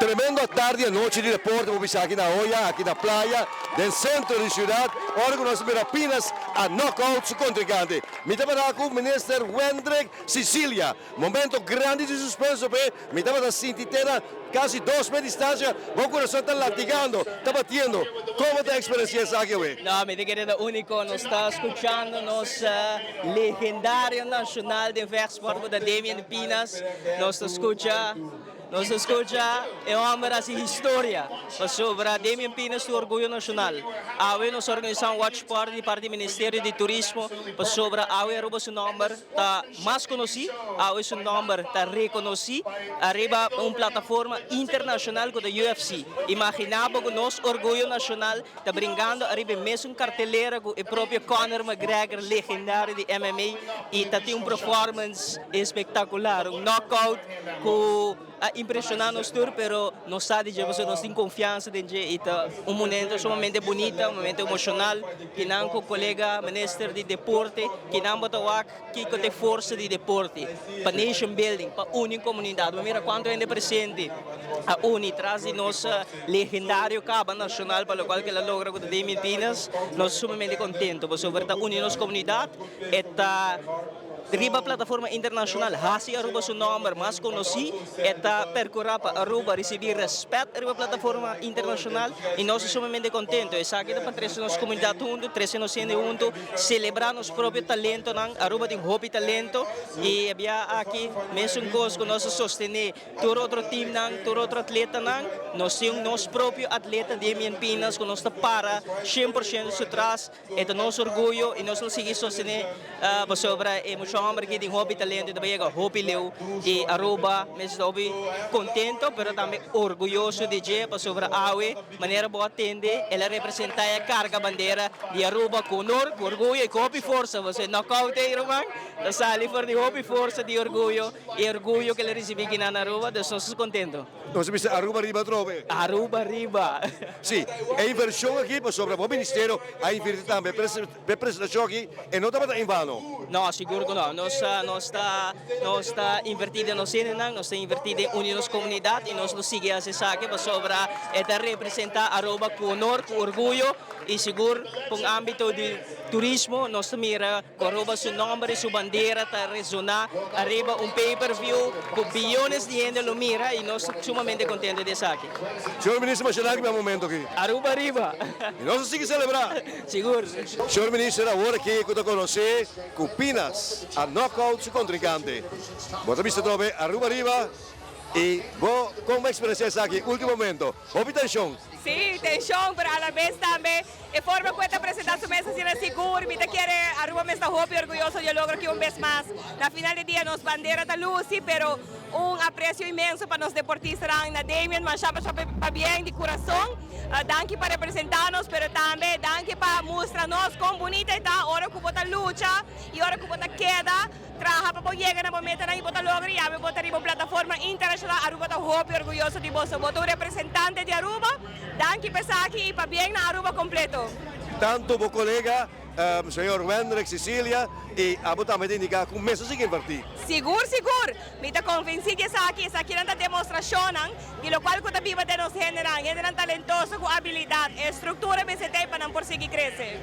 Tremenda tarde e noite de deporte, vou pisar aqui na Olla, aqui na praia, do centro da cidade. Agora nós vamos apenas a knockout su contrincante. Mi estava com o ministro Wendrik Sicilia. Momento grande de suspenso, mi estava da Sintitena, quase 2 metros de distância. O coração está latigando, está batendo. Como está a experiência aqui hoje? No, mi querido único, nos está escuchando nos legendario nacional de vechtsport da Damian Pinas. Nos escucha é uma assim história sobre a Damian Pinas do orgulho nacional. Awe nos organizamos watch party para o Ministério de Turismo sobre awe aruba seu nome tá mais conhecido, awe seu nome tá reconhecido, arriba plataforma internacional com a UFC. Imaginava que nosso orgulho nacional tá brincando arriba mesmo carteleira com o próprio Conor McGregor, legendário de MMA, e tá tem performance espetacular, knockout com impressionante nos tour, pero nós sabemos que nós temos confiança em que é momento sumamente bonito, momento emocional, que não com o colega ministro de deporte, que não botou que tem força de deporte, para nation building, para unir comunidade. Mira quanto é presente a unir traz de nossa legendário cabo nacional para o qual que ela logra com o Damian Pinas, nós sumamente contentos, sobre a unir nossa comunidade, Riba plataforma internacional, hasi Aruba seu nome mais conhecido, está percorrer para Aruba receber respeito Riba plataforma internacional e nós somos muito contentes. Essa aqui é para trazer nossa comunidade junto, trazer nós junto, celebrar nosso próprio talento, Aruba tem hobby talento e havia aqui mesmo coisa que nós sostener todo outro time, todo outro atleta, nós temos nosso próprio atleta Damian Pinas que nós está para 100% de trás, é nosso orgulho e nós não seguimos sostener sobre a emoção. Que tem hobby talento também é hobby leu e Aruba me estou contento, pero também orgulhoso de que sobre a AUE maneira boa atende, ela representa a carga bandeira de Aruba com honor, com orgulho e com hobby força. Você knockout aí, Roman, da sali for de hobby força de orgulho e orgulho que ele recebe aqui na Aruba, nós estamos contentos. Nós vamos Aruba riba trove. Aruba riba. Sim, a inversão aqui sobre o Ministério, a invertido também per apresentação aqui e não estava em vano. Não, seguro que não. Nós está invertido no cine, nós está invertido em unir nossa comunidade e nós nos seguimos essa aqui sobre representar Aruba com honor, com orgulho e seguro com o âmbito de turismo, nós mira com Aruba seu nome, sua bandeira, está ressonar, arriba pay-per-view com bilhões de gente lo mira e nós sumamente contentes dessa aqui. Senhor Ministro, mas será que é o momento aqui? Aruba arriba. E nós seguimos celebrar. Seguro. Senhor Ministro, agora que eu conheci, com Pinas, a knockout su contrincante. Você visto trove Aruba arriba e como experiência essa aqui, último momento, houve tensão. Sí, tensión, pero a la vez también, de forma que esta presentación me hace seguro, me quiere Aruba me está happy, orgulloso, yo logro que vez más, na final del día nos bandera está lucy, pero un aprecio inmenso para los deportistas, na Damian, manchaba para bien de corazón, danke para representarnos, pero también danke para mostrarnos con bonita está, ahora que bota lucha, y ahora que bota queda, trabaja para llegar a momento na bota logra, y a me bota en plataforma internacional, Aruba está happy, orgulloso de vos, bota un representante de Aruba, danke Pesaki e para bem na Aruba completo. Tanto o colega, senhor Wendrik Sicilia, e a botar me indicar com mês assim que partir. Seguro. Me está convencido que essa aqui é uma demonstração de lo qual que viva de nos generan, é talentoso com habilidade, estrutura que se tem para não conseguir crescer.